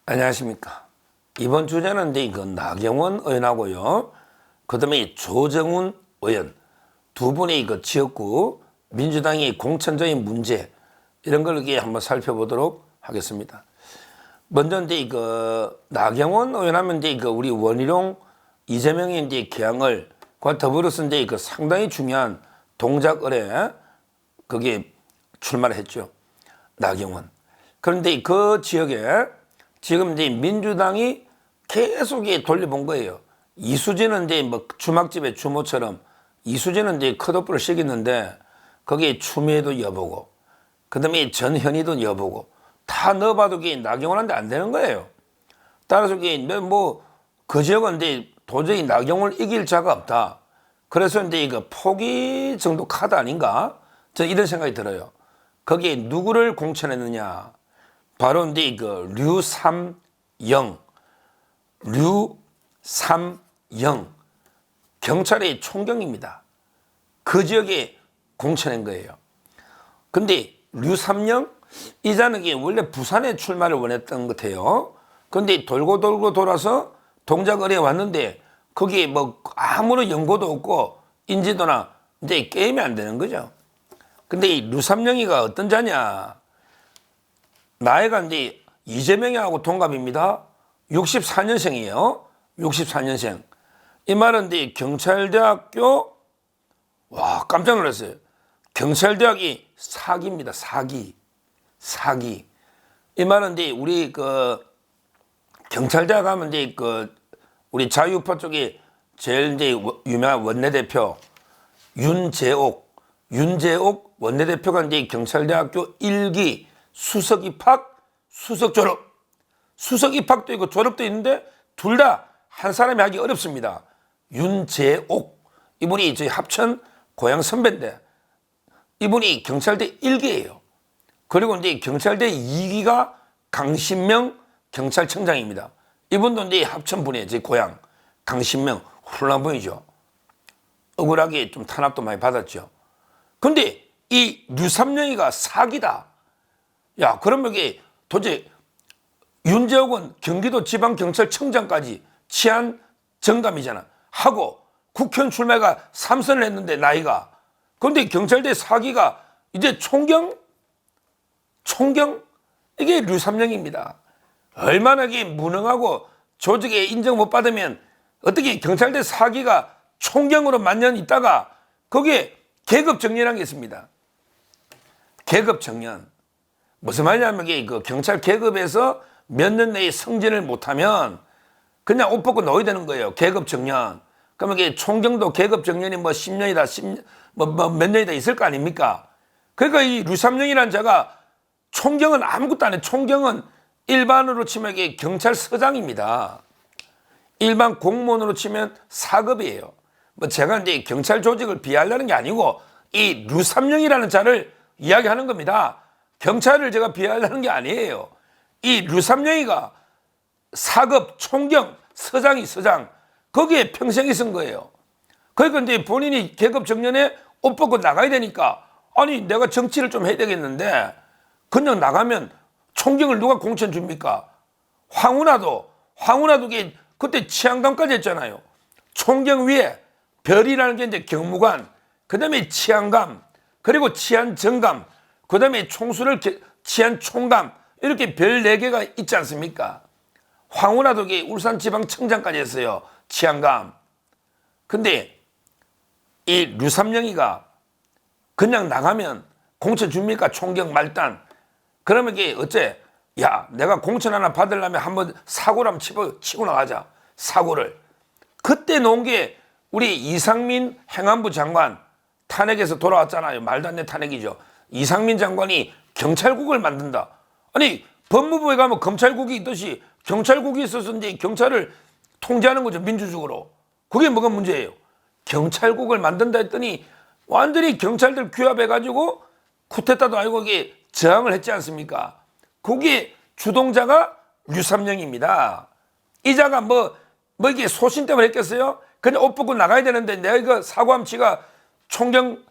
안녕하십니까. 이번 주제는 이제 그 나경원 의원하고요. 그 다음에 조정훈 의원 두 분의 그 지역구 민주당의 공천적인 문제 이런 걸 이렇게 한번 살펴보도록 하겠습니다. 먼저 이제 그 나경원 의원하면 이제 그 우리 원희룡 이재명의 이제 개항을 과 더불어서 이제 그 상당히 중요한 동작 을에 거기에 출마를 했죠. 나경원. 그런데 그 지역에 지금 이제 민주당이 계속 돌려본 거예요. 이수진은 이제 뭐 주막집의 주모처럼 이수진은 이제 컷오프를 시켰는데 거기에 추미애도 여보고 그다음에 전현희도 여보고 다 넣어봐도 나경원한테 안 되는 거예요. 따라서 뭐그 지역은 이제 도저히 나경원을 이길 자가 없다. 그래서 이제 이거 포기 정도 카드 아닌가? 저는 이런 생각이 들어요. 거기에 누구를 공천했느냐? 바로 이제 그 류삼영 경찰의 총경입니다. 그 지역에 공천한 거예요. 근데 류삼영 이 자는 원래 부산에 출마를 원했던 것 같아요. 근데 돌고 돌아서 동작을에 왔는데 거기에 뭐 아무런 연고도 없고 인지도나 이제 게임이 안 되는 거죠. 근데 이 류삼영이가 어떤 자냐? 나이가 이제 이재명하고 동갑입니다. 64년생이에요. 64년생. 이 말은 이제 경찰대학교, 와, 깜짝 놀랐어요. 경찰대학이 사기입니다. 사기. 이 말은 이제 우리 그 경찰대학 하면 이제 그 우리 자유우파 쪽에 제일 이제 유명한 원내대표 윤재옥 원내대표가 이제 경찰대학교 1기 수석 입학, 수석 졸업. 수석 입학도 있고 졸업도 있는데 둘 다 한 사람이 하기 어렵습니다. 윤재옥. 이분이 저희 합천 고향 선배인데 이분이 경찰대 1기예요. 그리고 이제 경찰대 2기가 강신명 경찰청장입니다. 이분도 이제 합천 분이에요. 제 고향. 강신명. 훌륭한 분이죠. 억울하게 좀 탄압도 많이 받았죠. 근데 이 류삼영이가 사기다. 야, 그러면 이게 도대체 윤재옥은 경기도 지방경찰청장까지 치안 정감이잖아. 하고 국회의원 출마가 3선을 했는데 나이가. 그런데 경찰대 사기가 이제 총경? 이게 류삼영입니다. 얼마나 이게 무능하고 조직에 인정 못 받으면 어떻게 경찰대 사기가 총경으로 만년 있다가 거기에 계급 정년한 게 있습니다. 계급 정년. 무슨 말이냐면 그 경찰 계급에서 몇 년 내에 승진을 못하면 그냥 옷 벗고 놓아야 되는 거예요. 계급 정년. 그러면 이게 총경도 계급 정년이 뭐 10년이다, 몇 년이다 있을 거 아닙니까? 그러니까 이 류삼영이라는 자가 총경은 아무것도 안 해. 총경은 일반으로 치면 이게 경찰서장입니다. 일반 공무원으로 치면 4급이에요. 뭐 제가 이제 경찰 조직을 비하하려는 게 아니고 이 류삼영이라는 자를 이야기하는 겁니다. 경찰을 제가 비하하려는 게 아니에요. 이 류삼영이가 4급 총경 서장 거기에 평생 있은 거예요. 그러니까 이제 본인이 계급 정년에 옷 벗고 나가야 되니까 아니 내가 정치를 좀 해야 되겠는데 그냥 나가면 총경을 누가 공천 줍니까? 황운하도 그때 치안감까지 했잖아요. 총경 위에 별이라는 게 이제 경무관, 그 다음에 치안감, 그리고 치안정감, 그 다음에 총수를 치안총감 이렇게 별 4개가 있지 않습니까? 황운하도 울산지방청장까지 했어요. 치안감. 근데 이 류삼영이가 그냥 나가면 공천 줍니까? 총경 말단. 그러면 이게 어째? 야, 내가 공천 하나 받으려면 한번 사고를 한번 치고 나가자. 사고를. 그때 놓은 게 우리 이상민 행안부 장관 탄핵에서 돌아왔잖아요. 말도 안 되는 탄핵이죠. 이상민 장관이 경찰국을 만든다. 아니 법무부에 가면 검찰국이 있듯이 경찰국이 있어서 이제 경찰을 통제하는 거죠. 민주적으로. 그게 뭐가 문제예요? 경찰국을 만든다 했더니 완전히 경찰들 규합해가지고 쿠데타도 아니고 이게 저항을 했지 않습니까? 거기에 주동자가 류삼영입니다. 이 자가 뭐 이게 소신 때문에 했겠어요? 그냥 옷 벗고 나가야 되는데 내가 이거 사고함 치가 총경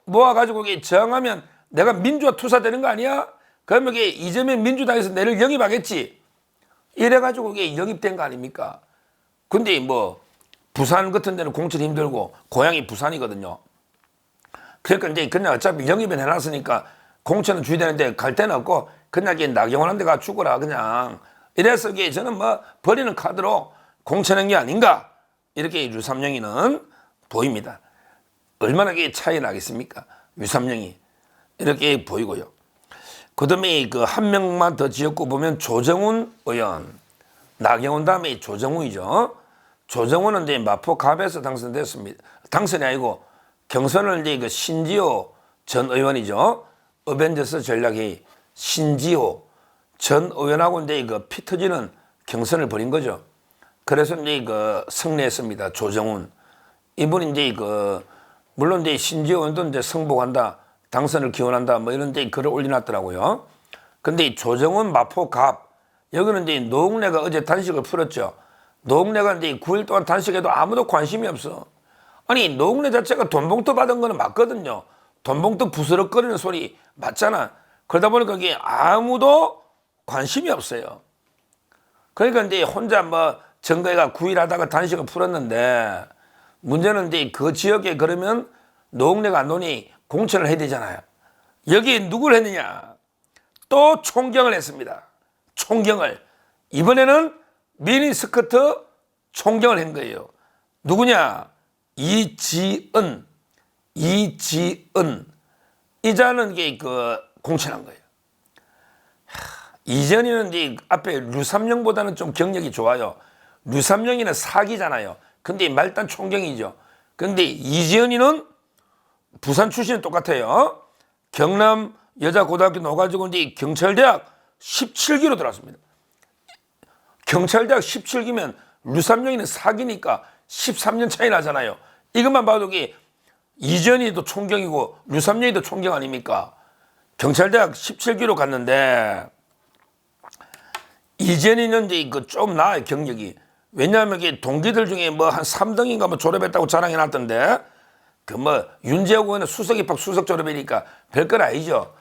모아가지고 이게 저항하면 내가 민주화 투사되는 거 아니야? 그러면 이게 이재명 민주당에서 내를 영입하겠지. 이래가지고 이게 영입된 거 아닙니까? 근데 뭐 부산 같은 데는 공천이 힘들고 고향이 부산이거든요. 그러니까 이제 그냥 어차피 영입은 해놨으니까 공천은 줘야 되는데 갈 데는 없고 그냥 이게 나경원한테 가 죽어라 그냥. 이래서 이게 저는 뭐 버리는 카드로 공천한 게 아닌가 이렇게 류삼영이는 보입니다. 얼마나 이게 차이 나겠습니까? 류삼영이 이렇게 보이고요. 그다음에 그 한 명만 더 지었고 보면 조정훈 의원, 나경원 다음에 조정훈이죠. 조정훈은 이제 마포갑에서 당선됐습니다. 당선이 아니고 경선을 이제 그 신지호 전 의원이죠. 어벤져스 전략회의 신지호 전 의원하고 이제 그 피 터지는 경선을 벌인 거죠. 그래서 이제 그 승리했습니다. 조정훈 이분이 이제 그 물론 이제 신지호 의원도 이제 승복한다, 당선을 기원한다 뭐 이런 데 글을 올려놨더라고요. 근데 조정훈 마포갑 여기는 이제 노웅래가 어제 단식을 풀었죠. 노웅래가 이제 9일 동안 단식해도 아무도 관심이 없어. 아니 노웅래 자체가 돈봉투 받은 거는 맞거든요. 돈봉투 부스럭거리는 소리 맞잖아. 그러다 보니까 이게 아무도 관심이 없어요. 그러니까 이제 혼자 뭐 정거회가 9일 하다가 단식을 풀었는데 문제는 이제 그 지역에 그러면 노웅래가 안 오니 공천을 해야 되잖아요. 여기에 누굴 했느냐? 또 총경을 했습니다. 총경을. 이번에는 미니스커트 총경을 한 거예요. 누구냐? 이지은. 이자는 이게 그 공천한 거예요. 이전에는 이제 앞에 류삼영보다는 좀 경력이 좋아요. 류삼영이는 사기잖아요. 근데 말단 총경이죠. 근데 이지은이는 부산 출신은 똑같아요. 경남 여자고등학교 나와가지고 이제 경찰대학 17기로 들어왔습니다. 경찰대학 17기면 류삼영이는 사기니까 13년 차이 나잖아요. 이것만 봐도 이게 이전이도 총경이고 류삼영이도 총경 아닙니까? 경찰대학 17기로 갔는데 이전이는 이제 그 좀 나아요 경력이. 왜냐하면 이게 동기들 중에 뭐 한 3등인가 뭐 졸업했다고 자랑해 놨던데 그 뭐 윤재욱 의원은 수석 입학 수석 졸업이니까 별건 아니죠.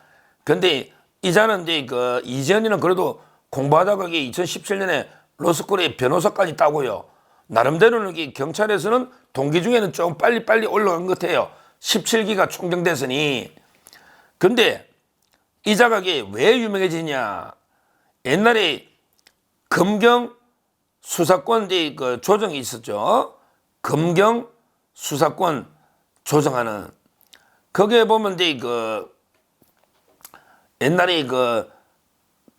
근데 이자는 이제 그 이전이는 그래도 공부하다가 이게 2017년에 로스쿨에 변호사까지 따고요. 나름대로는 이게 경찰에서는 동기 중에는 좀 빨리 올라간 것 같아요. 17기가 총경됐으니. 근데 이자가 왜 유명해지냐? 옛날에 검경 수사권 이제 그 조정이 있었죠. 검경 수사권 조정하는 거기에 보면 이제 그 옛날에 그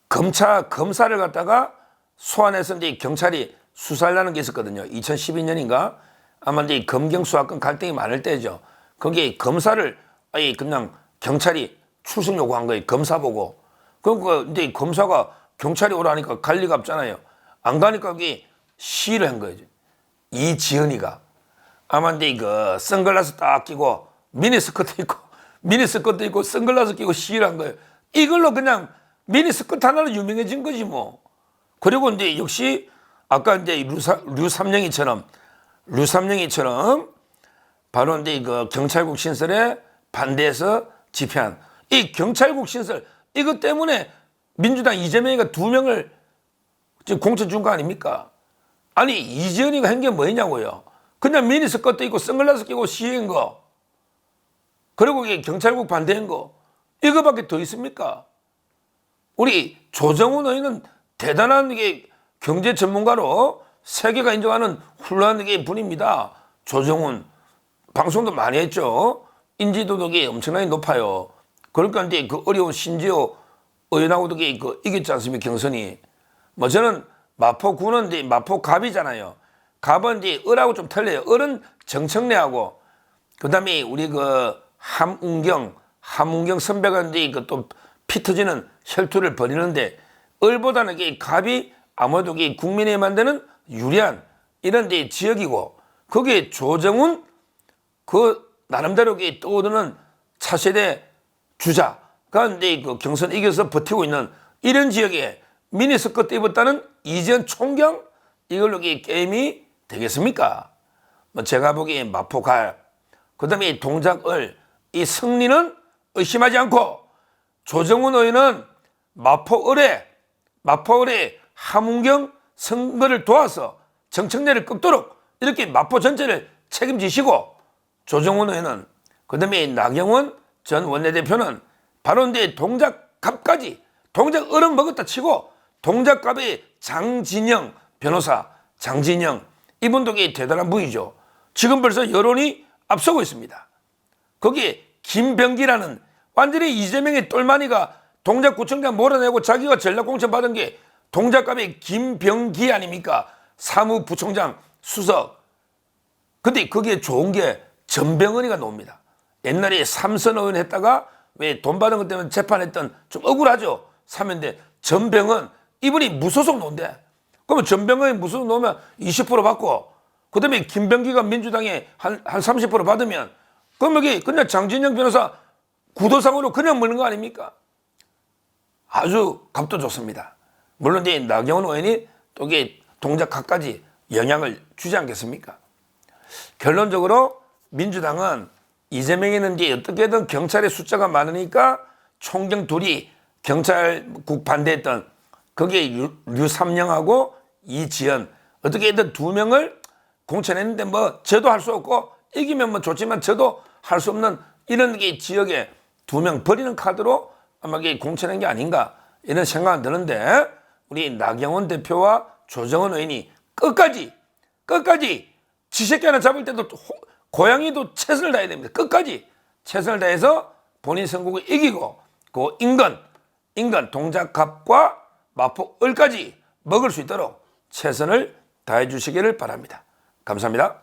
검사를 갖다가 소환해서 이제 경찰이 수사를 하는 게 있었거든요. 2012년인가 아마 이제 검경 수사권 갈등이 많을 때죠. 거기에 검사를 아예 그냥 경찰이 출석 요구한 거예요. 검사 보고. 그러니까 이제 검사가 경찰이 오라니까 갈 리가 없잖아요. 안 가니까 그게 시위를 한 거죠. 이지은이가 아마 이제 그 선글라스 딱 끼고 미니스커트 입고 선글라스 끼고 시위를 한 거예요. 이걸로 그냥 미니스커트 하나로 유명해진 거지 뭐. 그리고 이제 역시 아까 이제 류삼영이처럼 바로 이제 그 경찰국 신설에 반대해서 집회한 이 경찰국 신설 이것 때문에 민주당 이재명이가 2명을 지금 공천 준 거 아닙니까? 아니 이재현이가 한 게 뭐냐고요. 그냥 미니스커트 입고 선글라스 끼고 시위한 거 그리고 이게 경찰국 반대한 거 이거밖에 더 있습니까? 우리 조정훈 의원은 대단한 이게 경제 전문가로 세계가 인정하는 훌륭한 이게 분입니다. 조정훈 방송도 많이 했죠. 인지도도 엄청나게 높아요. 그러니까 이제 그 어려운 신지호 의원하고도 그 이겼지 않습니까? 경선이. 뭐 저는 마포구는 이제 마포갑이잖아요. 갑은 이제 을하고 좀 틀려요. 을은 정청래하고 그다음에 우리 그 함운경 선배가 이제 그 또 피 터지는 혈투를 벌이는데 을보다는 이게 갑이 아무래도 이게 국민에 만드는 유리한 이런 데 지역이고 거기에 조정훈 그 나름대로 떠오르는 차세대 주자가 이제 그 경선 이겨서 버티고 있는 이런 지역에 미니스커트 입었다는 이전 총경 이걸로 게임이 되겠습니까? 뭐 제가 보기에 마포갈 그다음에 동작을 이 승리는 의심하지 않고 조정훈 의원은 마포을에 함은경 선거를 도와서 정청래를 꺾도록 이렇게 마포 전체를 책임지시고, 조정원 의원은, 그다음에 나경원 전 원내대표는 바로 이제 동작갑까지, 동작 얼음 먹었다 치고 동작갑의 장진영 변호사, 장진영 이분도 대단한 분이죠. 지금 벌써 여론이 앞서고 있습니다. 거기에 김병기라는 완전히 이재명의 똘마니가 동작구청장 몰아내고 자기가 전략공천 받은 게 동작갑의 김병기 아닙니까? 사무부총장 수석. 근데 거기에 좋은 게 전병헌이가 나옵니다. 옛날에 삼선 의원 했다가 왜 돈 받은 것 때문에 재판했던, 좀 억울하죠. 사면대 전병헌, 이분이 무소속 나온대. 그러면 전병헌이 무소속 나오면 20% 받고, 그 다음에 김병기가 민주당에 한 30% 받으면, 그럼 여기 그냥 장진영 변호사 구도상으로 그냥 먹는 거 아닙니까? 아주 값도 좋습니다. 물론 이제 나경원 의원이 또 이게 동작각까지 영향을 주지 않겠습니까? 결론적으로 민주당은 이재명이는 이제 어떻게든 경찰의 숫자가 많으니까 총경 둘이 경찰국 반대했던 거기에 류삼영하고 이지연 어떻게든 두 명을 공천했는데 뭐 저도 할 수 없고 이기면 뭐 좋지만 저도 할 수 없는 이런 게 지역에 두 명 버리는 카드로 아마 이게 공천한 게 아닌가 이런 생각은 드는데, 우리 나경원 대표와 조정원 의원이 끝까지 지새끼 하나 잡을 때도 고양이도 최선을 다해야 됩니다. 끝까지 최선을 다해서 본인 선거구 이기고 그 인근 동작갑과 마포을까지 먹을 수 있도록 최선을 다해 주시기를 바랍니다. 감사합니다.